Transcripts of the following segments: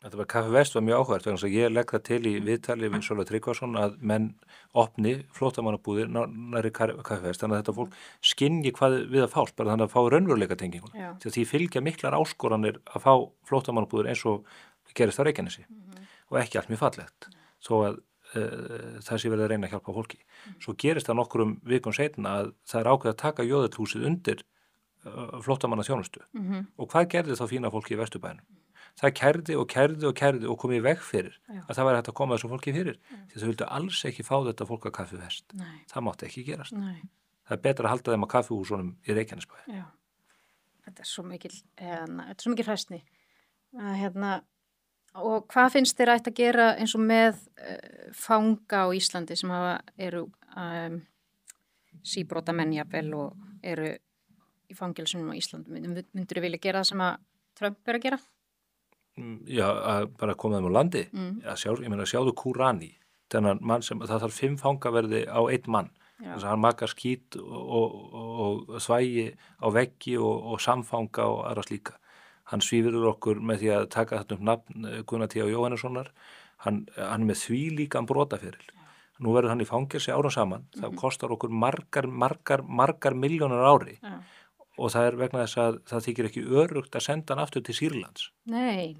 Þetta var Kaffi Vest var mjög áhugavert vegna þess að ég legg það til í viðtali við Sölva Tryggvason að menn opni flóttamannabúðir nærri Kaffi Vest þannig að þetta fólk skynji hvað við að fást bara þannig að fá raunveruleika tenginguna. Því fylgja miklar áskoranir að fá flóttamannabúðir eins og gerist á Reykjanesi og ekki allt mjög fallegt þó að það sé verið að reyna að hjálpa fólki. Svo gerist það nokkrum vikum seinna að það er ákveðið að taka Jóðhúsið undir flóttamannaþjónustu og hvað gerði þá fína fólki í Vesturbænum? Það kærði og kom í veg fyrir að það væri hægt að koma þessu fólki fyrir því þau vildu alls ekki fá þetta fólk að Kaffi Vest. Það mátti ekki gerast. Það er betra að halda þeim að kaffihúsunum í Reykjanesbæ. Já, þetta er svo mikil hræsni. Og hvað finnst þér ætti að gera eins og með fanga á Íslandi sem eru síbrotamenn jafnvel og eru í fangelsunum á Íslandi? Myndirðu vilja gera það sem að Trump er að gera? Já, að bara koma þeim á landi. Ég meina, sjáðu Kúrani, þennan mann sem, það þarf 5 fangaverði á 1 mann. Þess að hann makar skít og þvægi á veggi og samfanga og aðra slíka. Hann svífur okkur með því að taka þetta nafn Gunnar T. Jóhannessonar. Hann er með því líkan brotaferil. Nú verður hann í fangelsi árum saman. Það kostar okkur margar milljónir ári. Og það er vegna þess að það þykir ekki öruggt að senda hann aftur til Sýrlands. Nei.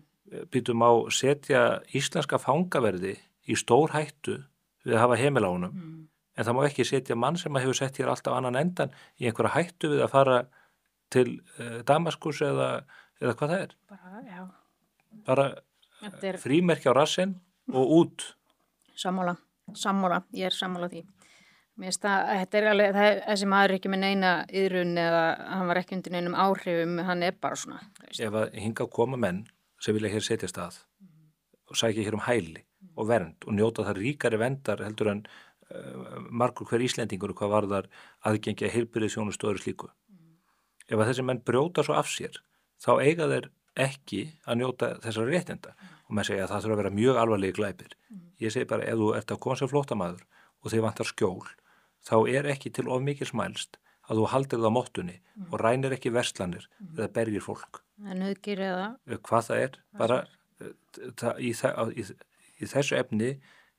Býtum á setja íslenska fangaverði í stór hættu við að hafa heimil á honum. En það má ekki setja mann sem hefur sett hér alltaf annan endan í einhverja hættu við að fara til Damaskus eða hvað það er. Bara frímerki á rassinn og út. Sammála, ég er sammála því. Mér finnst þetta er alveg, þessi maður er ekki með neina yðrun eða hann var ekki undir neinum áhrifum, hann er bara svona. Ef að hingað koma menn sem vilja hér setjast að og sækja hér hæli og vernd og njóta það ríkari verndar heldur en margur hver Íslendingur hvað varðar aðgengi að heilbrigðisþjónustu og öðru slíku. Ef að þessi menn brjóta svo af sér, þá eiga þeir ekki að njóta þessara réttinda og menn segja að það þurfa að vera mjög alvarlegi glæpir. Ég segi bara ef þú ert að koma sem flóttamaður og þig vantar skjól, þá er ekki til of mikils mælst að þú haldir það á mottunni og rænir ekki verslanir eða bergir fólk. En auðgir eða? Hvað það er, bara í þessu efni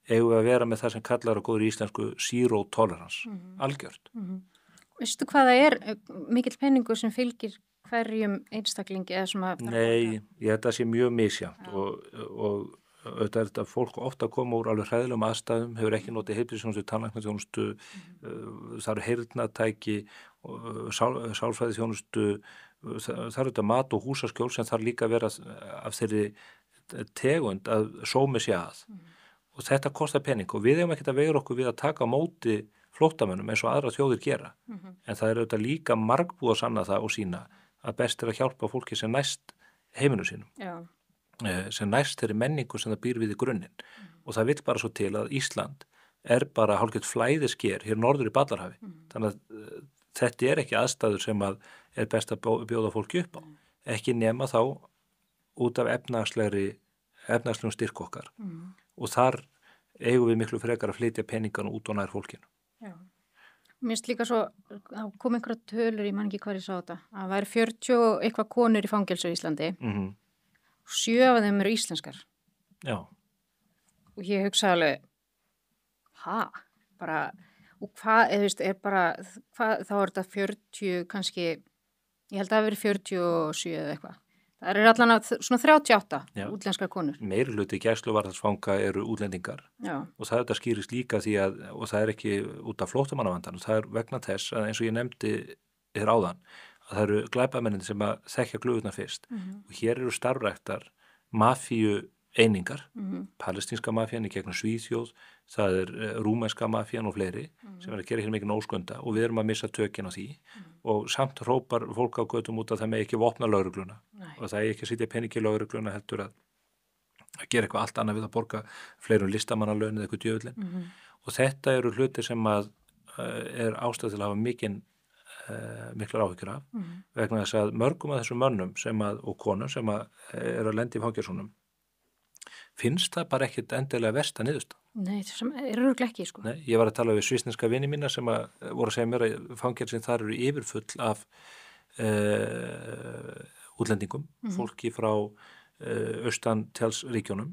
eigum við að vera með það sem kallar á góður íslensku zero tolerance, algjört. Veistu hvað það er mikill penningur sem fylgir hverjum einstaklingi eða svona? Nei, ég held að það sé mjög misjafnt og auðvitað er þetta fólk ofta að koma úr alveg hræðilegum aðstæðum, hefur ekki notið heilbrigðisþjónustu, tannlæknaþjónustu, það eru heyrnartæki, sálfræðiþjónustu, það eru þetta mat og húsaskjól sem þarf líka að vera af þeirri tegund að sómi sé að. Og þetta kostar pening og við hefum ekkert að veigra okkur við að taka á móti flóttamönnum eins og aðra þjóðir gera. En það er auðvitað líka margbúið að sanna það og sína að best er að hjálpa fólki sem næst heiminu sínum. Já. Sem næst þeirri menningu sem það býr við í grunninn og það vill bara svo til að Ísland er bara hálfgett flæðisker hér norður í Ballarhafi þannig að þetta er ekki aðstæður sem að er best að bjóða fólki upp á ekki nema þá út af efnagslegum styrk okkar og þar eigum við miklu frekar að flytja peningana út og nær fólkinu. Já. Mér finnst líka svo, þá kom einhverja tölur, ég man ekki hvað ég sá þetta, að það væri 40 og eitthvað konur í fangelsi á Íslandi 7 af þeim eru íslenskar. Já. Og ég hugsa alveg, bara, og hvað, eða veist, er bara, þá er þetta 40 kannski, ég held að það veri 47 eða eitthvað. Það eru allan að svona 38 útlenskar konur. Meiri hluti gæsluvarðhaldsfanga eru útlendingar. Já. Og það þetta skýrist líka því að, og það er ekki út af flóttamannavandanum, það er vegna þess að eins og ég nefndi þér áðan, að það eru glæpamenninni sem að þekkja glöfuna fyrst og hér eru starfræktar mafíu einingar, palestínska mafían í gegnum Svíþjóð, það er rúmenska mafían og fleiri sem er að gera hér mikið óskunda og við erum að missa tökin á því og samt hrópar fólk á götum út að það með ekki vopna lögregluna og það er ekki að sitja peningi í lögregluna heldur að gera eitthvað allt annað við að borga fleirum listamannalaun eða eitthvað djöfullin og þetta eru hlutir sem að er ástæð til að hafa miklar áhyggjur af vegna þess að mörgum af þessum mönnum og konum sem er að lenda í fangelsunum finnst það bara ekkit endilega versta niðurstaða. Nei, það er örugglega ekki, sko. Nei, ég var að tala við svissneska vini mína sem voru að segja mér að fangelsin þar eru yfirfull af útlendingum, fólki frá austantjálsríkjónum,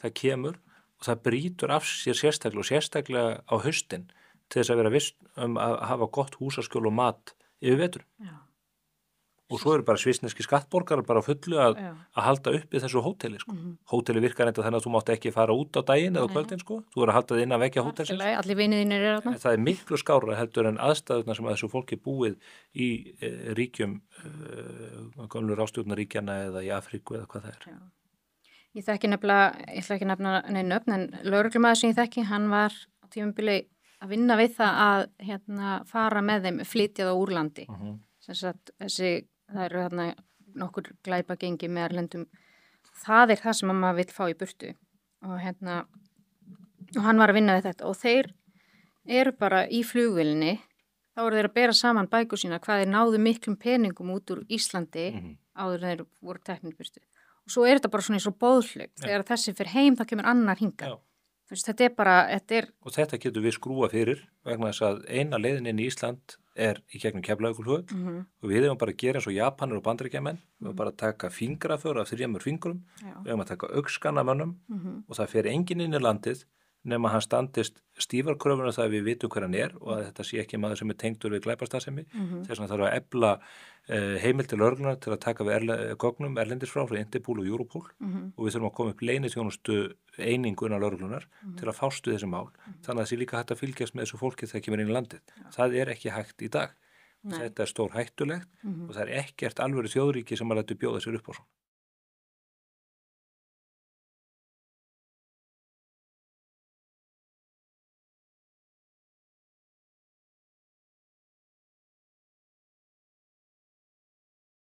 það kemur og það brýtur af sér sérstaklega á haustin til þess að vera viss að hafa gott húsaskjól og mat yfir vetur. Já. Og svo eru bara svissneski skattborgarar bara fullu að halda upp í þessu hóteli, sko. Hóteli virkar enda þannig að þú mátt ekki fara út á daginn eða kvöldin, sko. Þú verður að halda þig inn að vekja hótelsins. Allir viniðinir eru þarna. Það miklu skárra heldur en aðstæðuna sem að þessu fólki búið í ríkjum, gömlu ráðstjórnaríkjana eða í Afríku eða hvað það er. Já. Ég ætla ekki nefna neina nöfn, en lögreglumaður sem ég þekki, hann var á tímabili að vinna við það að fara með þeim, flytja það úr landi. Sem sagt, það eru þarna nokkur glæpagengi með erlendum. Það er það sem maður vill fá í burtu. Og hann var að vinna við þetta og þeir eru bara í flugvélinni, þá eru þeir að bera saman bækur sína hvað þeir náðu miklum peningum út úr Íslandi áður þeir voru teknir í burtu. Og svo er þetta bara svona eins og boðhlaup. Þegar þessi fyrir heim, þá kemur annar hingað. Þú veist, þetta er bara, Og þetta getur við skrúa fyrir vegna þess að eina leiðin inn í Ísland er í gegnum Keflavíkurflugvöll og við hefum bara að gera eins og Japanir og Bandaríkjamenn, við hefum bara að taka fingraför af 3 fingrum, við hefum að taka augskanna mönnum og það fer enginn inn í landið nema hann standist stífarkröfuna það að við vitum hver hann er og að þetta sé ekki maður sem er tengdur við glæpastarfsemi. Þess vegna þarf að efla heimild til lögreglunnar til að taka við gögnum erlendis frá Interpol og Europol og við þurfum að koma upp leyniþjónustu einingu innan lögreglunnar til að fást við þessi mál. Þannig að það sé líka hægt að fylgjast með þessu fólki þegar kemur inn í landið. Það er ekki hægt í dag. Þetta er stór hættulegt og það er ekkert alvöru þjóðríki sem að lætu bjóða sér upp á svona.